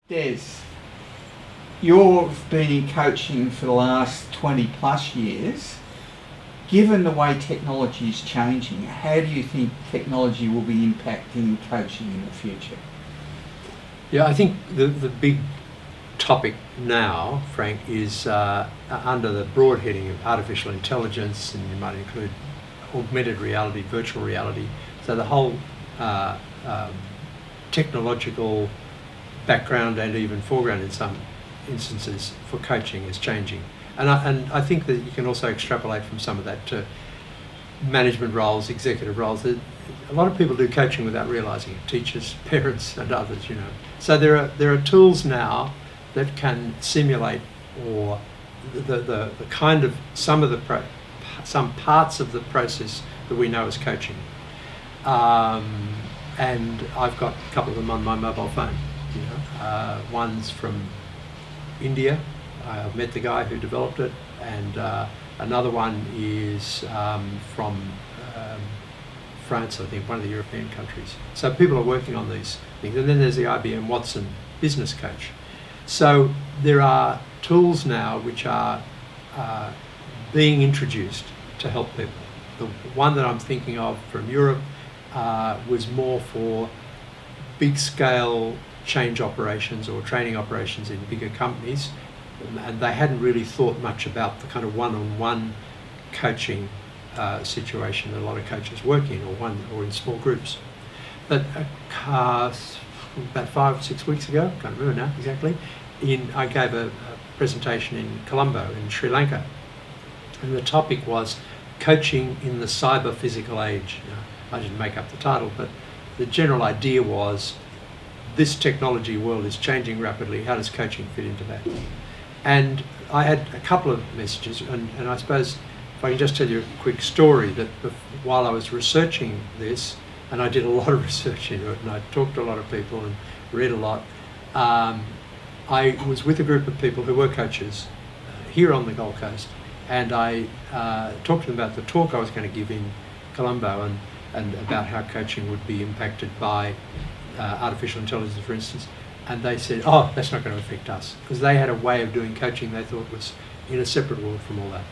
Des, you've been in coaching for the last 20 plus years. Given the way technology is changing, how do you think technology will be impacting coaching in the future? Yeah, I think the big topic now, Frank, is under the broad heading of artificial intelligence, and you might include augmented reality, virtual reality. So the whole technological background and even foreground in some instances for coaching is changing. And I think that you can also extrapolate from some of that to management roles, executive roles. A lot of people do coaching without realising it, teachers, parents and others, So there are tools now that can simulate or the kind of some parts of the process that we know as coaching. And I've got a couple of them on my mobile phone. One's from India. I've met the guy who developed it, and another one is from France, I think, one of the European countries. So people are working on these things. And then there's the IBM Watson Business Coach. So there are tools now which are being introduced to help people. The one that I'm thinking of from Europe was more for big scale change operations or training operations in bigger companies, and they hadn't really thought much about the kind of one-on-one coaching situation that a lot of coaches work in, or in small groups. But about 5 or 6 weeks ago, I can't remember now exactly, I gave a presentation in Colombo in Sri Lanka, and the topic was coaching in the cyber physical age. I didn't make up the title, but the general idea was this technology world is changing rapidly. How does coaching fit into that? And I had a couple of messages, and I suppose if I can just tell you a quick story, that while I was researching this, and I did a lot of research into it, and I talked to a lot of people and read a lot, I was with a group of people who were coaches here on the Gold Coast, and I talked to them about the talk I was going to give in Colombo, and about how coaching would be impacted by artificial intelligence, for instance. And they said, oh, that's not going to affect us, because they had a way of doing coaching they thought was in a separate world from all that.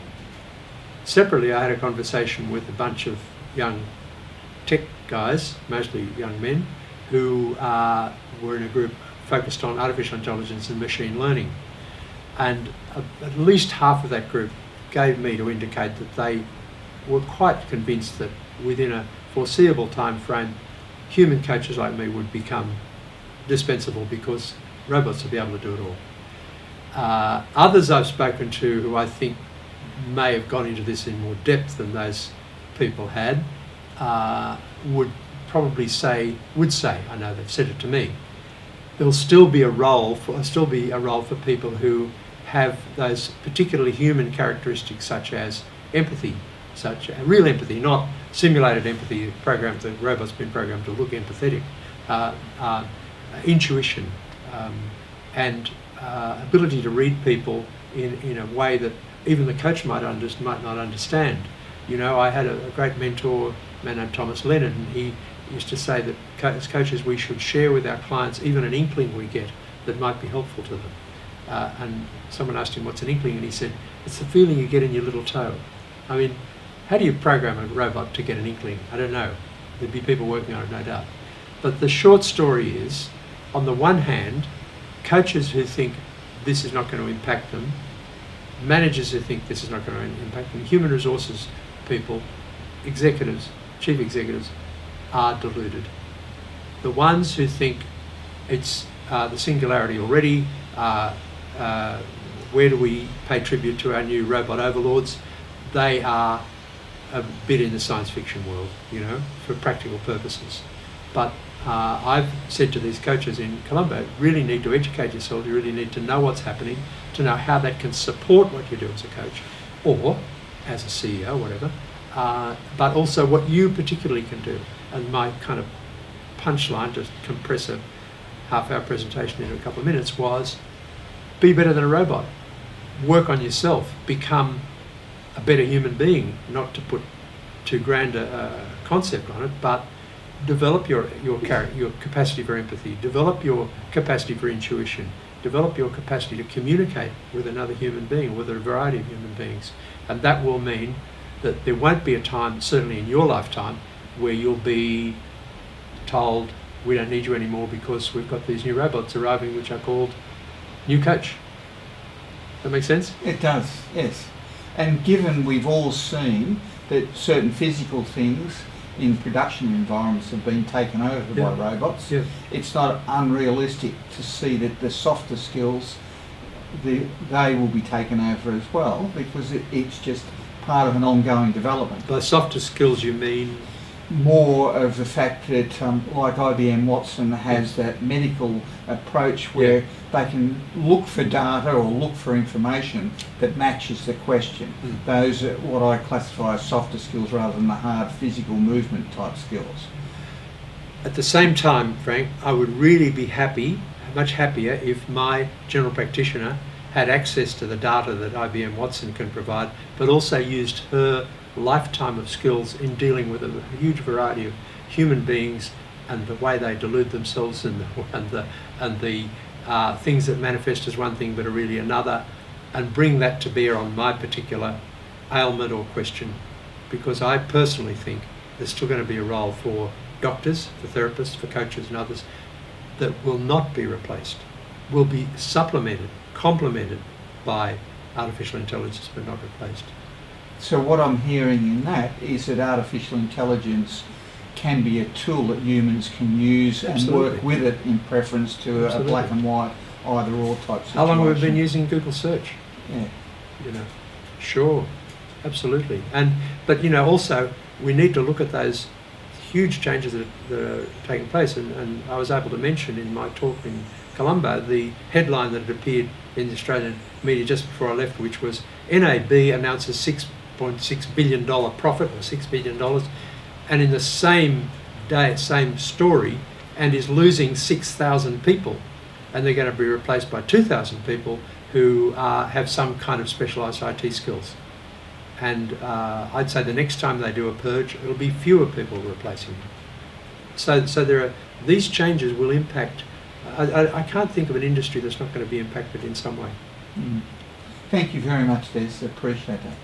Separately, I had a conversation with a bunch of young tech guys, mostly young men, who were in a group focused on artificial intelligence and machine learning. And at least half of that group gave me to indicate that they were quite convinced that within a foreseeable time frame, human coaches like me would become dispensable because robots would be able to do it all. Others I've spoken to who I think may have gone into this in more depth than those people had would say, I know they've said it to me, there'll still be a role for people who have those particularly human characteristics, such as empathy, such real empathy, not simulated empathy, the robot's been programmed to look empathetic, intuition, and ability to read people in a way that even the coach might not understand. I had a great mentor, a man named Thomas Leonard, and he used to say that as coaches we should share with our clients even an inkling we get that might be helpful to them. And someone asked him, what's an inkling? And he said, it's the feeling you get in your little toe. I mean, how do you program a robot to get an inkling? I don't know. There'd be people working on it, no doubt. But the short story is, on the one hand, coaches who think this is not going to impact them, managers who think this is not going to impact them, human resources people, executives, chief executives, are deluded. The ones who think it's the singularity already, where do we pay tribute to our new robot overlords, they are a bit in the science fiction world, for practical purposes. But I've said to these coaches in Colombo, you really need to educate yourself, you really need to know what's happening, to know how that can support what you do as a coach, or as a CEO, whatever, but also what you particularly can do. And my kind of punchline, to compress a half-hour presentation into a couple of minutes, was be better than a robot. Work on yourself, become a better human being, not to put too grand a concept on it, but develop your capacity for empathy, develop your capacity for intuition, develop your capacity to communicate with another human being, with a variety of human beings. And that will mean that there won't be a time, certainly in your lifetime, where you'll be told, we don't need you anymore because we've got these new robots arriving which are called New Coach. That make sense? It does, yes. And given we've all seen that certain physical things in production environments have been taken over by robots, it's not unrealistic to see that the softer skills, they will be taken over as well, because it's just part of an ongoing development. By softer skills you mean? More of the fact that, like IBM Watson has that medical approach where they can look for data or look for information that matches the question. Those are what I classify as softer skills rather than the hard physical movement type skills. At the same time, Frank, I would really be happy, much happier, if my general practitioner had access to the data that IBM Watson can provide, but also used her lifetime of skills in dealing with a huge variety of human beings and the way they delude themselves and the things that manifest as one thing but are really another, and bring that to bear on my particular ailment or question, because I personally think there's still going to be a role for doctors, for therapists, for coaches and others that will not be replaced, will be supplemented, complemented by artificial intelligence but not replaced. So what I'm hearing in that is that artificial intelligence can be a tool that humans can use and work with it in preference to a black and white either or type situation. How long have we been using Google search? Yeah. You know, sure, absolutely. But you know, also we need to look at those huge changes that are taking place. And I was able to mention in my talk in Colombo the headline that had appeared in the Australian media just before I left, which was NAB announces $6.6 billion profit, or $6 billion, and in the same day, same story, and is losing 6,000 people, and they're going to be replaced by 2,000 people who have some kind of specialised IT skills. And I'd say the next time they do a purge, it'll be fewer people replacing them. So there are, these changes will impact. I can't think of an industry that's not going to be impacted in some way. Thank you very much, Des. Appreciate that.